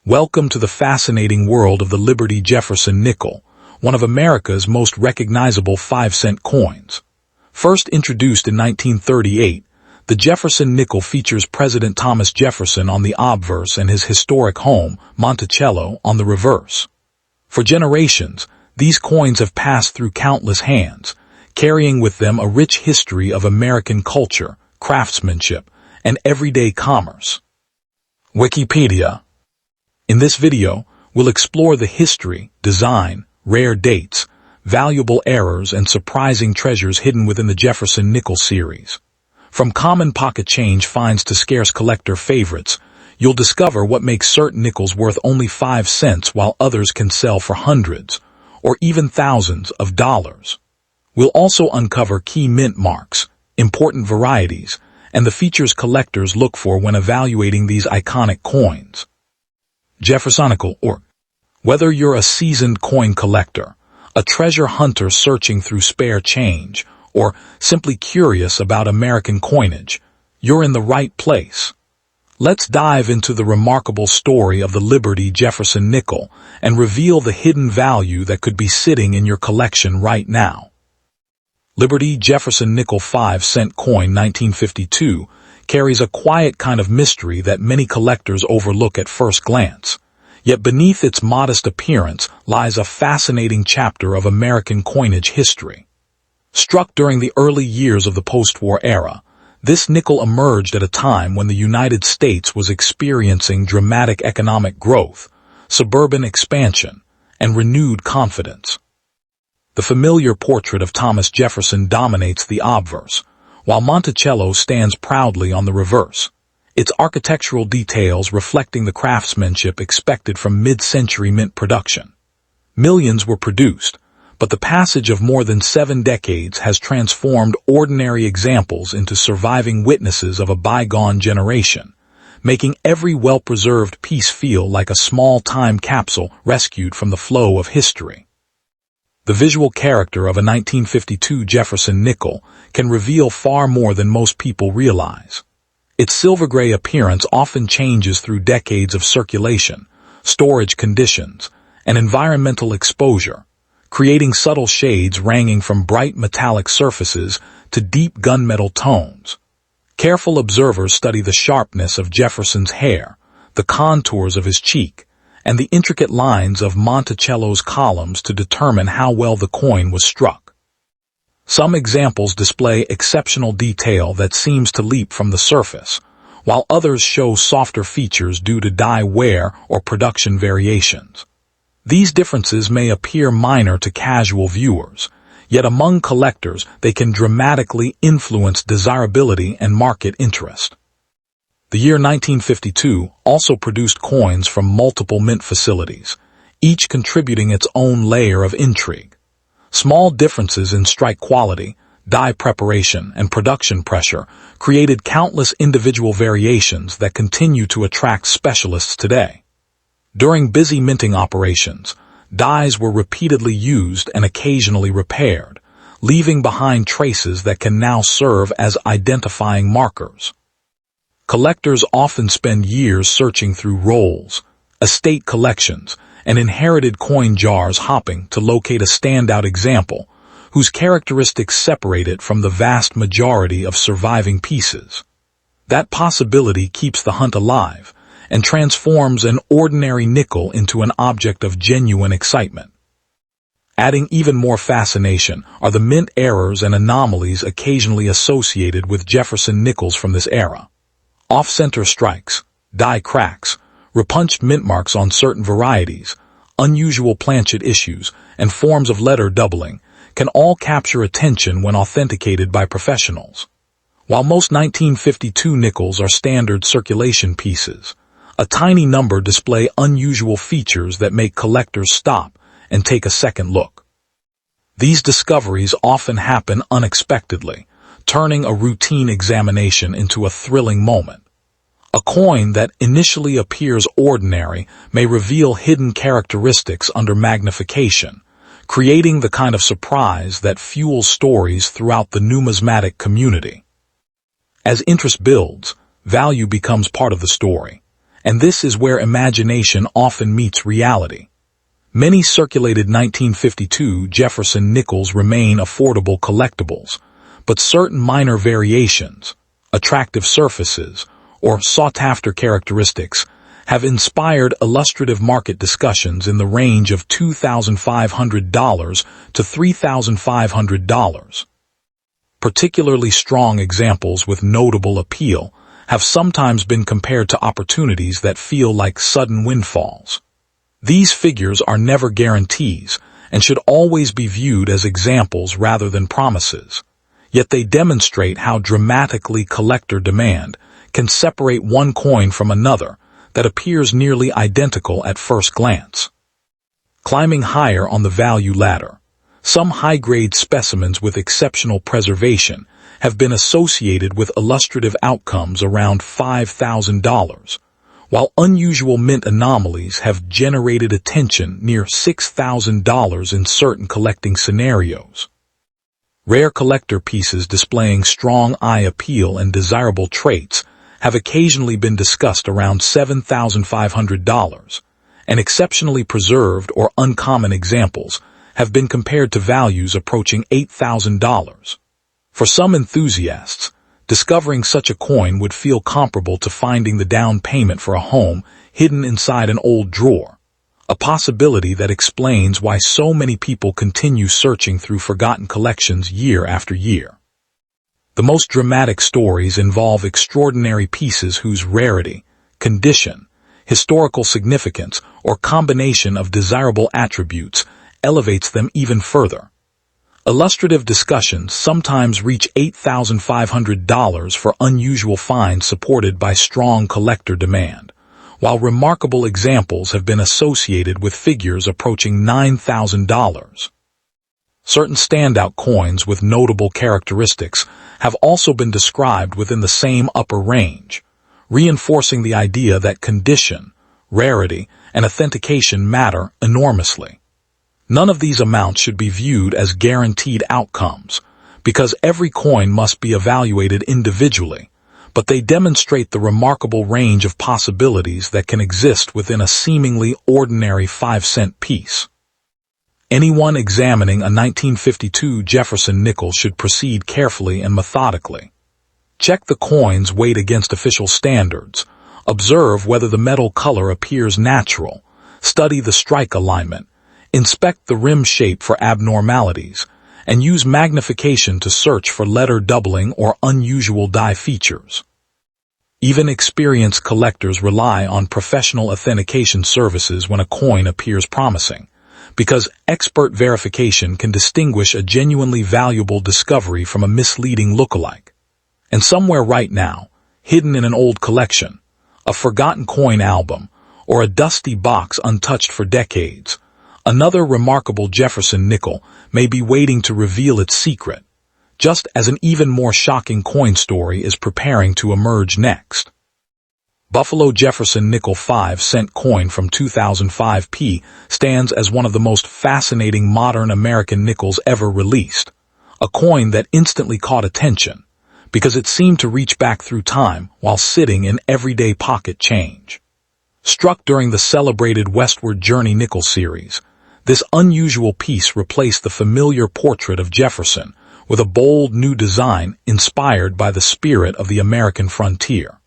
Welcome to the fascinating world of the Liberty Jefferson Nickel, one of America's most recognizable 5-cent coins. First introduced in 1938, the Jefferson Nickel features President Thomas Jefferson on the obverse and his historic home, Monticello, on the reverse. For generations, these coins have passed through countless hands, carrying with them a rich history of American culture, craftsmanship, and everyday commerce. Wikipedia. In this video, we'll explore the history, design, rare dates, valuable errors, and surprising treasures hidden within the Jefferson Nickel series. From common pocket change finds to scarce collector favorites, you'll discover what makes certain nickels worth only 5 cents while others can sell for hundreds, or even thousands of dollars. We'll also uncover key mint marks, important varieties, and the features collectors look for when evaluating these iconic coins. Jefferson Nickel, or whether you're a seasoned coin collector, a treasure hunter searching through spare change, or simply curious about American coinage, you're in the right place. Let's dive into the remarkable story of the Liberty Jefferson Nickel and reveal the hidden value that could be sitting in your collection right now. Liberty Jefferson Nickel 5-cent coin 1952 carries a quiet kind of mystery that many collectors overlook at first glance. Yet beneath its modest appearance lies a fascinating chapter of American coinage history. Struck during the early years of the post-war era, this nickel emerged at a time when the United States was experiencing dramatic economic growth, suburban expansion, and renewed confidence. The familiar portrait of Thomas Jefferson dominates the obverse, while Monticello stands proudly on the reverse, its architectural details reflecting the craftsmanship expected from mid-century mint production. Millions were produced, but the passage of more than 7 decades has transformed ordinary examples into surviving witnesses of a bygone generation, making every well-preserved piece feel like a small time capsule rescued from the flow of history. The visual character of a 1952 Jefferson Nickel can reveal far more than most people realize. Its silver-gray appearance often changes through decades of circulation, storage conditions, and environmental exposure, creating subtle shades ranging from bright metallic surfaces to deep gunmetal tones. Careful observers study the sharpness of Jefferson's hair, the contours of his cheek, and the intricate lines of Monticello's columns to determine how well the coin was struck. Some examples display exceptional detail that seems to leap from the surface, while others show softer features due to die wear or production variations. These differences may appear minor to casual viewers, yet among collectors they can dramatically influence desirability and market interest. The year 1952 also produced coins from multiple mint facilities, each contributing its own layer of intrigue. Small differences in strike quality, die preparation, and production pressure created countless individual variations that continue to attract specialists today. During busy minting operations, dies were repeatedly used and occasionally repaired, leaving behind traces that can now serve as identifying markers. Collectors often spend years searching through rolls, estate collections, and inherited coin jars hopping to locate a standout example, whose characteristics separate it from the vast majority of surviving pieces. That possibility keeps the hunt alive and transforms an ordinary nickel into an object of genuine excitement. Adding even more fascination are the mint errors and anomalies occasionally associated with Jefferson nickels from this era. Off-center strikes, die cracks, repunched mint marks on certain varieties, unusual planchet issues, and forms of letter doubling can all capture attention when authenticated by professionals. While most 1952 nickels are standard circulation pieces, a tiny number display unusual features that make collectors stop and take a second look. These discoveries often happen unexpectedly, turning a routine examination into a thrilling moment. A coin that initially appears ordinary may reveal hidden characteristics under magnification, creating the kind of surprise that fuels stories throughout the numismatic community. As interest builds, value becomes part of the story, And this is where imagination often meets reality. Many circulated 1952 Jefferson nickels remain affordable collectibles, but certain minor variations, attractive surfaces, or sought-after characteristics have inspired illustrative market discussions in the range of $2,500 to $3,500. Particularly strong examples with notable appeal have sometimes been compared to opportunities that feel like sudden windfalls. These figures are never guarantees and should always be viewed as examples rather than promises, yet they demonstrate how dramatically collector demand can separate one coin from another that appears nearly identical at first glance. Climbing higher on the value ladder, some high-grade specimens with exceptional preservation have been associated with illustrative outcomes around $5,000, while unusual mint anomalies have generated attention near $6,000 in certain collecting scenarios. Rare collector pieces displaying strong eye appeal and desirable traits have occasionally been discussed around $7,500, and exceptionally preserved or uncommon examples have been compared to values approaching $8,000. For some enthusiasts, discovering such a coin would feel comparable to finding the down payment for a home hidden inside an old drawer, a possibility that explains why so many people continue searching through forgotten collections year after year. The most dramatic stories involve extraordinary pieces whose rarity, condition, historical significance, or combination of desirable attributes elevates them even further. Illustrative discussions sometimes reach $8,500 for unusual finds supported by strong collector demand, while remarkable examples have been associated with figures approaching $9,000. Certain standout coins with notable characteristics have also been described within the same upper range, reinforcing the idea that condition, rarity, and authentication matter enormously. None of these amounts should be viewed as guaranteed outcomes, because every coin must be evaluated individually, but they demonstrate the remarkable range of possibilities that can exist within a seemingly ordinary 5-cent piece. Anyone examining a 1952 Jefferson nickel should proceed carefully and methodically. Check the coin's weight against official standards, observe whether the metal color appears natural, study the strike alignment, inspect the rim shape for abnormalities, and use magnification to search for letter doubling or unusual die features. Even experienced collectors rely on professional authentication services when a coin appears promising, because expert verification can distinguish a genuinely valuable discovery from a misleading lookalike. And somewhere right now, hidden in an old collection, a forgotten coin album, or a dusty box untouched for decades, another remarkable Jefferson nickel may be waiting to reveal its secret, just as an even more shocking coin story is preparing to emerge next. Buffalo Jefferson Nickel 5-cent coin from 2005 stands as one of the most fascinating modern American nickels ever released, a coin that instantly caught attention because it seemed to reach back through time while sitting in everyday pocket change. Struck during the celebrated Westward Journey nickel series, this unusual piece replaced the familiar portrait of Jefferson with a bold new design inspired by the spirit of the American frontier.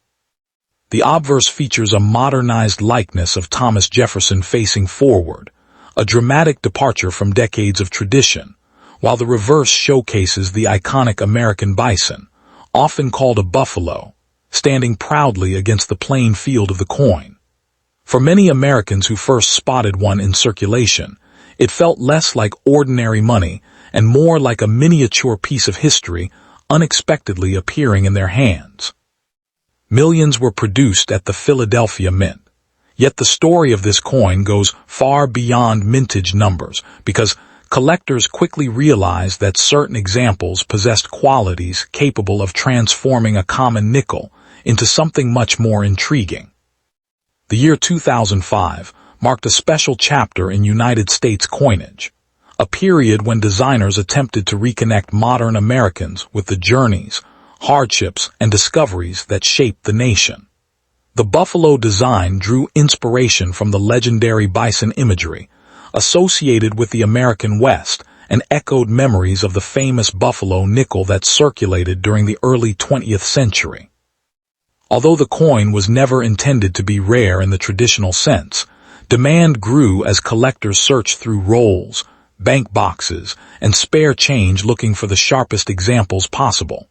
The obverse features a modernized likeness of Thomas Jefferson facing forward, a dramatic departure from decades of tradition, while the reverse showcases the iconic American bison, often called a buffalo, standing proudly against the plain field of the coin. For many Americans who first spotted one in circulation, it felt less like ordinary money and more like a miniature piece of history unexpectedly appearing in their hands. Millions were produced at the Philadelphia Mint. Yet the story of this coin goes far beyond mintage numbers because collectors quickly realized that certain examples possessed qualities capable of transforming a common nickel into something much more intriguing. The year 2005 marked a special chapter in United States coinage, a period when designers attempted to reconnect modern Americans with the journeys, hardships, and discoveries that shaped the nation. The buffalo design drew inspiration from the legendary bison imagery associated with the American West and echoed memories of the famous buffalo nickel that circulated during the early 20th century. Although the coin was never intended to be rare in the traditional sense, demand grew as collectors searched through rolls, bank boxes, and spare change looking for the sharpest examples possible.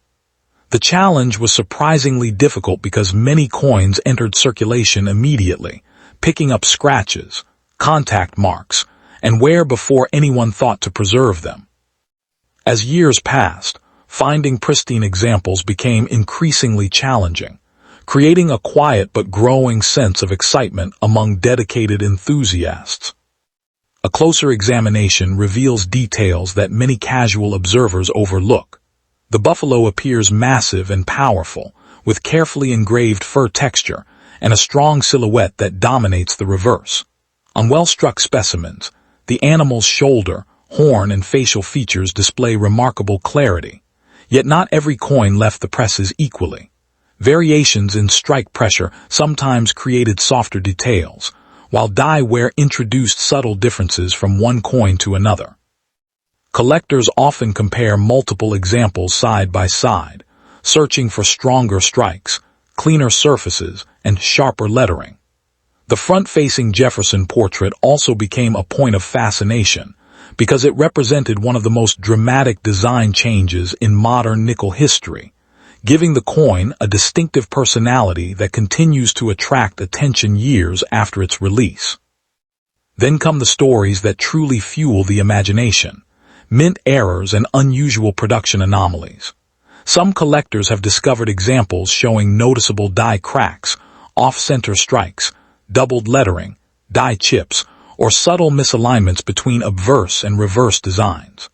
The challenge was surprisingly difficult because many coins entered circulation immediately, picking up scratches, contact marks, and wear before anyone thought to preserve them. As years passed, finding pristine examples became increasingly challenging, creating a quiet but growing sense of excitement among dedicated enthusiasts. A closer examination reveals details that many casual observers overlook. The buffalo appears massive and powerful, with carefully engraved fur texture and a strong silhouette that dominates the reverse. On well-struck specimens, the animal's shoulder, horn, and facial features display remarkable clarity. Yet not every coin left the presses equally. Variations in strike pressure sometimes created softer details, while die wear introduced subtle differences from one coin to another. Collectors often compare multiple examples side by side, searching for stronger strikes, cleaner surfaces, and sharper lettering. The front-facing Jefferson portrait also became a point of fascination because it represented one of the most dramatic design changes in modern nickel history, giving the coin a distinctive personality that continues to attract attention years after its release. Then come the stories that truly fuel the imagination: mint errors and unusual production anomalies. Some collectors have discovered examples showing noticeable die cracks, off-center strikes, doubled lettering, die chips, or subtle misalignments between obverse and reverse designs.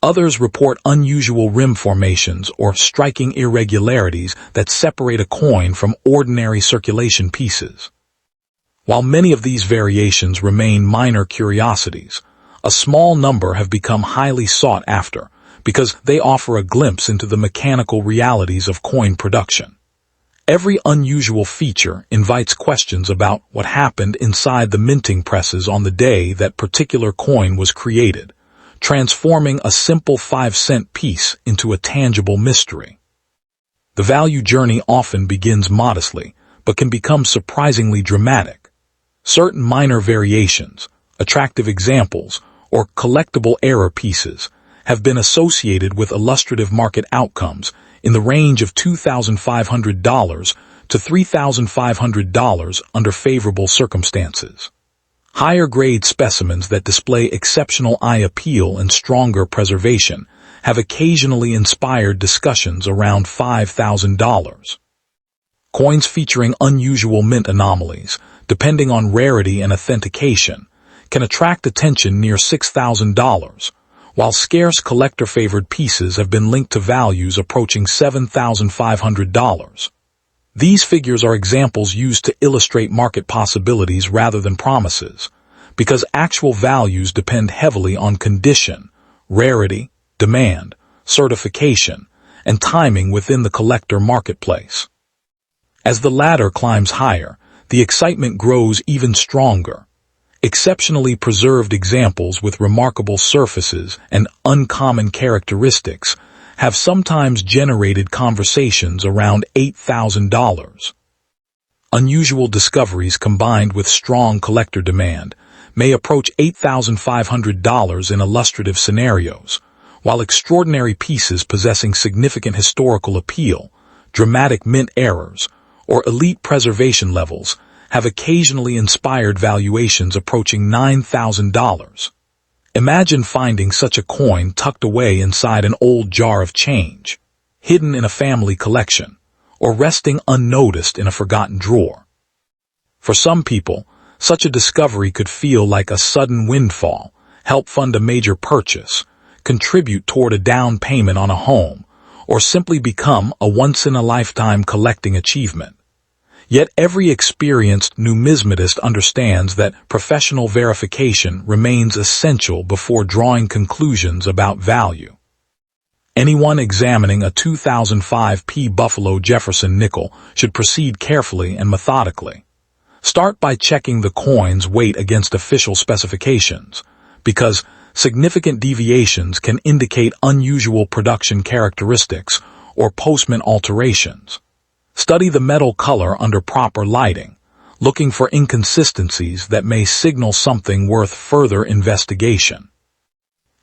Others report unusual rim formations or striking irregularities that separate a coin from ordinary circulation pieces. While many of these variations remain minor curiosities, a small number have become highly sought after because they offer a glimpse into the mechanical realities of coin production. Every unusual feature invites questions about what happened inside the minting presses on the day that particular coin was created, transforming a simple 5-cent piece into a tangible mystery. The value journey often begins modestly, but can become surprisingly dramatic. Certain minor variations, attractive examples, or collectible error pieces have been associated with illustrative market outcomes in the range of $2,500 to $3,500 under favorable circumstances. Higher-grade specimens that display exceptional eye appeal and stronger preservation have occasionally inspired discussions around $5,000. Coins featuring unusual mint anomalies, depending on rarity and authentication, can attract attention near $6,000, while scarce collector-favored pieces have been linked to values approaching $7,500. These figures are examples used to illustrate market possibilities rather than promises, because actual values depend heavily on condition, rarity, demand, certification, and timing within the collector marketplace. As the ladder climbs higher, the excitement grows even stronger. Exceptionally preserved examples with remarkable surfaces and uncommon characteristics have sometimes generated conversations around $8,000. Unusual discoveries combined with strong collector demand may approach $8,500 in illustrative scenarios, while extraordinary pieces possessing significant historical appeal, dramatic mint errors, or elite preservation levels have occasionally inspired valuations approaching $9,000. Imagine finding such a coin tucked away inside an old jar of change, hidden in a family collection, or resting unnoticed in a forgotten drawer. For some people, such a discovery could feel like a sudden windfall, help fund a major purchase, contribute toward a down payment on a home, or simply become a once-in-a-lifetime collecting achievement. Yet every experienced numismatist understands that professional verification remains essential before drawing conclusions about value. Anyone examining a 2005 P Buffalo Jefferson nickel should proceed carefully and methodically. Start by checking the coin's weight against official specifications, because significant deviations can indicate unusual production characteristics or postment alterations. Study the metal color under proper lighting, looking for inconsistencies that may signal something worth further investigation.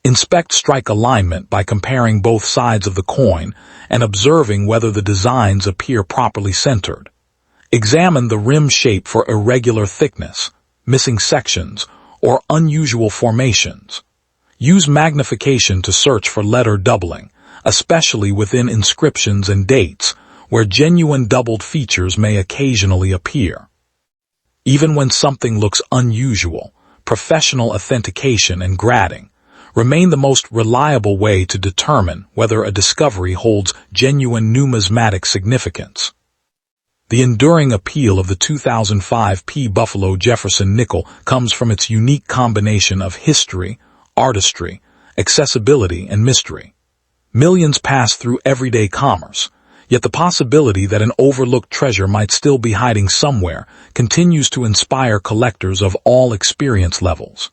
Inspect strike alignment by comparing both sides of the coin and observing whether the designs appear properly centered. Examine the rim shape for irregular thickness, missing sections, or unusual formations. Use magnification to search for letter doubling, especially within inscriptions and dates, where genuine doubled features may occasionally appear. Even when something looks unusual, professional authentication and grading remain the most reliable way to determine whether a discovery holds genuine numismatic significance. The enduring appeal of the 2005 P Buffalo Jefferson nickel comes from its unique combination of history, artistry, accessibility, and mystery. Millions pass through everyday commerce, yet the possibility that an overlooked treasure might still be hiding somewhere continues to inspire collectors of all experience levels.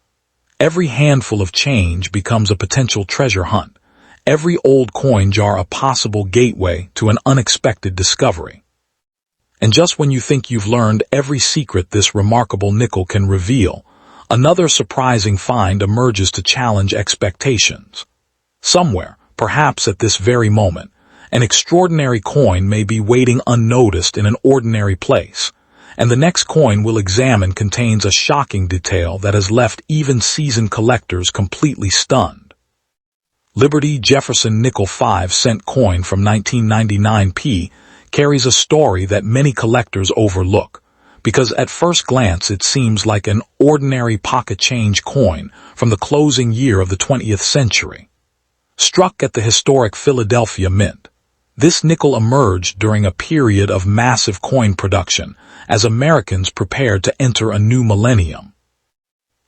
Every handful of change becomes a potential treasure hunt, every old coin jar a possible gateway to an unexpected discovery. And just when you think you've learned every secret this remarkable nickel can reveal, another surprising find emerges to challenge expectations. Somewhere, perhaps at this very moment, an extraordinary coin may be waiting unnoticed in an ordinary place, and the next coin we'll examine contains a shocking detail that has left even seasoned collectors completely stunned. Liberty Jefferson Nickel 5-cent coin from 1999 P carries a story that many collectors overlook, because at first glance it seems like an ordinary pocket change coin from the closing year of the 20th century. Struck at the historic Philadelphia Mint, this nickel emerged during a period of massive coin production as Americans prepared to enter a new millennium.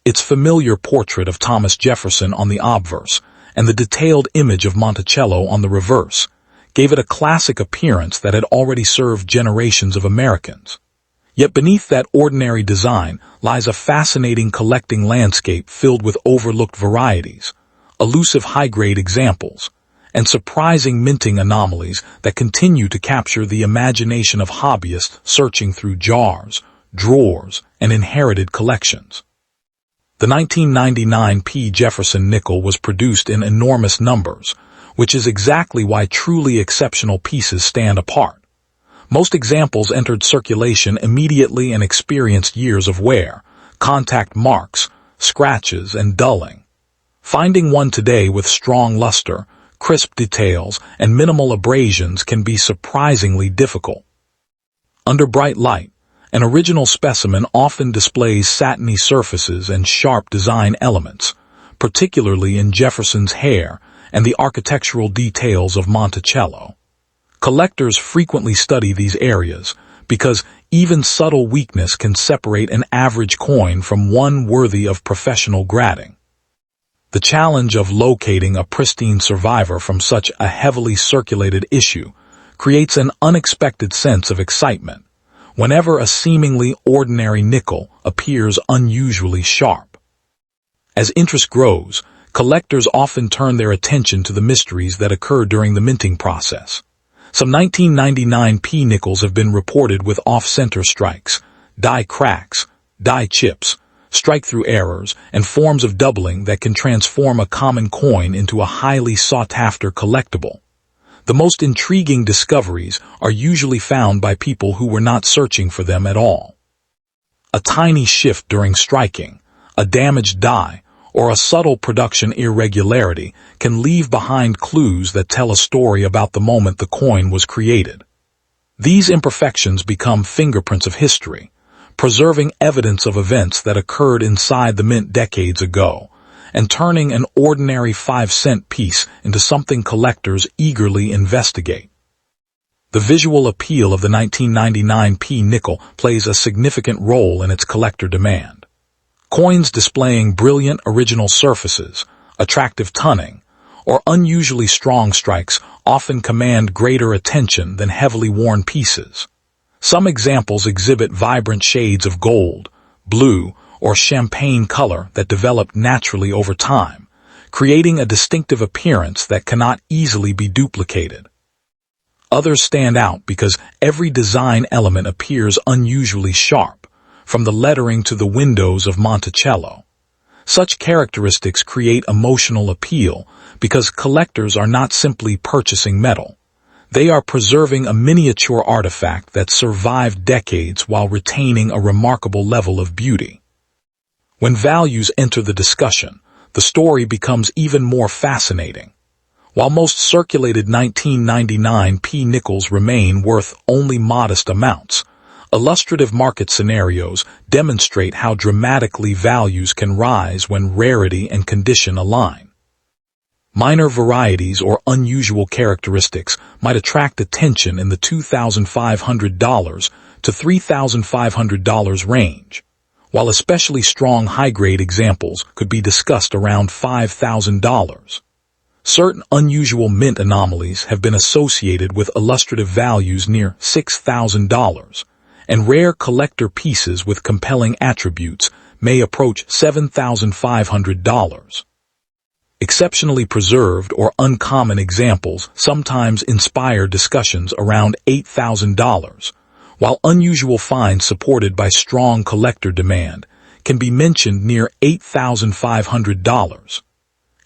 Its familiar portrait of Thomas Jefferson on the obverse and the detailed image of Monticello on the reverse gave it a classic appearance that had already served generations of Americans. Yet beneath that ordinary design lies a fascinating collecting landscape filled with overlooked varieties, elusive high-grade examples, and surprising minting anomalies that continue to capture the imagination of hobbyists searching through jars, drawers, and inherited collections. The 1999 P. Jefferson nickel was produced in enormous numbers, which is exactly why truly exceptional pieces stand apart. Most examples entered circulation immediately and experienced years of wear, contact marks, scratches, and dulling. Finding one today with strong luster, crisp details, and minimal abrasions can be surprisingly difficult. Under bright light, an original specimen often displays satiny surfaces and sharp design elements, particularly in Jefferson's hair and the architectural details of Monticello. Collectors frequently study these areas because even subtle weakness can separate an average coin from one worthy of professional grading. The challenge of locating a pristine survivor from such a heavily circulated issue creates an unexpected sense of excitement whenever a seemingly ordinary nickel appears unusually sharp. As interest grows, collectors often turn their attention to the mysteries that occur during the minting process. Some 1999 P nickels have been reported with off-center strikes, die cracks, die chips, strike-through errors, and forms of doubling that can transform a common coin into a highly sought-after collectible. The most intriguing discoveries are usually found by people who were not searching for them at all. A tiny shift during striking, a damaged die, or a subtle production irregularity can leave behind clues that tell a story about the moment the coin was created. These imperfections become fingerprints of history, preserving evidence of events that occurred inside the mint decades ago, and turning an ordinary 5-cent piece into something collectors eagerly investigate. The visual appeal of the 1999 P nickel plays a significant role in its collector demand. Coins displaying brilliant original surfaces, attractive tunning, or unusually strong strikes often command greater attention than heavily worn pieces. Some examples exhibit vibrant shades of gold, blue, or champagne color that develop naturally over time, creating a distinctive appearance that cannot easily be duplicated. Others stand out because every design element appears unusually sharp, from the lettering to the windows of Monticello. Such characteristics create emotional appeal because collectors are not simply purchasing metal. They are preserving a miniature artifact that survived decades while retaining a remarkable level of beauty. When values enter the discussion, the story becomes even more fascinating. While most circulated 1999 P nickels remain worth only modest amounts, illustrative market scenarios demonstrate how dramatically values can rise when rarity and condition align. Minor varieties or unusual characteristics might attract attention in the $2,500 to $3,500 range, while especially strong high-grade examples could be discussed around $5,000. Certain unusual mint anomalies have been associated with illustrative values near $6,000, and rare collector pieces with compelling attributes may approach $7,500. Exceptionally preserved or uncommon examples sometimes inspire discussions around $8,000, while unusual finds supported by strong collector demand can be mentioned near $8,500.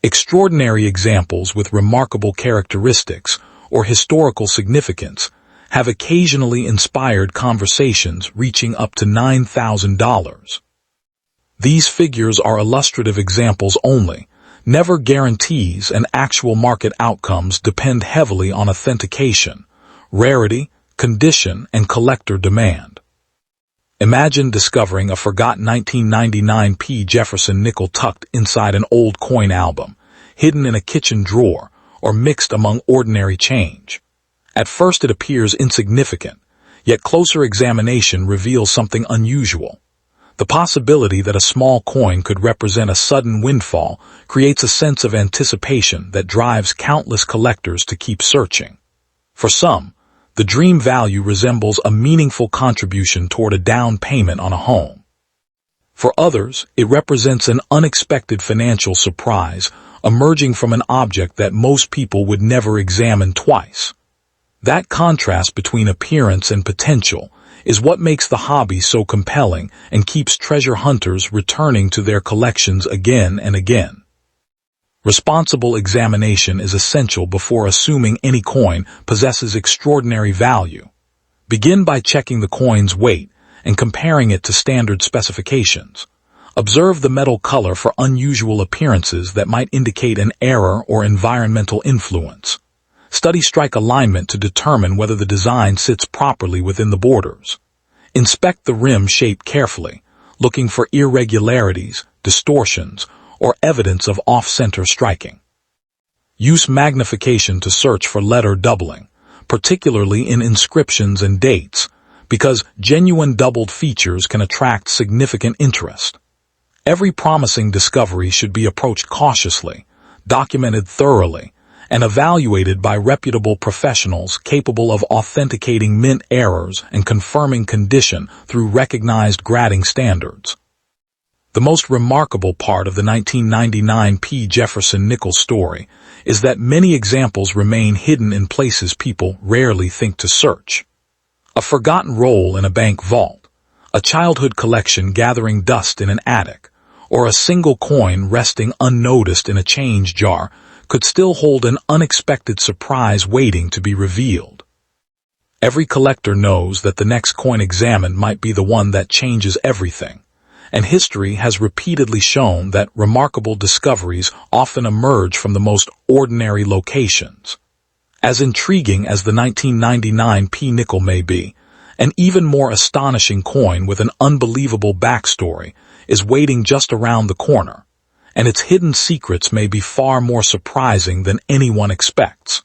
Extraordinary examples with remarkable characteristics or historical significance have occasionally inspired conversations reaching up to $9,000. These figures are illustrative examples only, never guarantees, and actual market outcomes depend heavily on authentication, rarity, condition, and collector demand. Imagine discovering a forgotten 1999 P Jefferson nickel tucked inside an old coin album, hidden in a kitchen drawer, or mixed among ordinary change. At first it appears insignificant, yet closer examination reveals something unusual. The possibility that a small coin could represent a sudden windfall creates a sense of anticipation that drives countless collectors to keep searching. For some, the dream value resembles a meaningful contribution toward a down payment on a home. For others, it represents an unexpected financial surprise emerging from an object that most people would never examine twice. That contrast between appearance and potential is what makes the hobby so compelling and keeps treasure hunters returning to their collections again and again. Responsible examination is essential before assuming any coin possesses extraordinary value. Begin by checking the coin's weight and comparing it to standard specifications. Observe the metal color for unusual appearances that might indicate an error or environmental influence. Study strike alignment to determine whether the design sits properly within the borders. Inspect the rim shape carefully, looking for irregularities, distortions, or evidence of off-center striking. Use magnification to search for letter doubling, particularly in inscriptions and dates, because genuine doubled features can attract significant interest. Every promising discovery should be approached cautiously, documented thoroughly, and evaluated by reputable professionals capable of authenticating mint errors and confirming condition through recognized grading standards. The most remarkable part of the 1999 P. Jefferson Nickel story is that many examples remain hidden in places people rarely think to search. A forgotten roll in a bank vault, a childhood collection gathering dust in an attic, or a single coin resting unnoticed in a change jar could still hold an unexpected surprise waiting to be revealed. Every collector knows that the next coin examined might be the one that changes everything, and history has repeatedly shown that remarkable discoveries often emerge from the most ordinary locations. As intriguing as the 1999 P nickel may be, an even more astonishing coin with an unbelievable backstory is waiting just around the corner, and its hidden secrets may be far more surprising than anyone expects.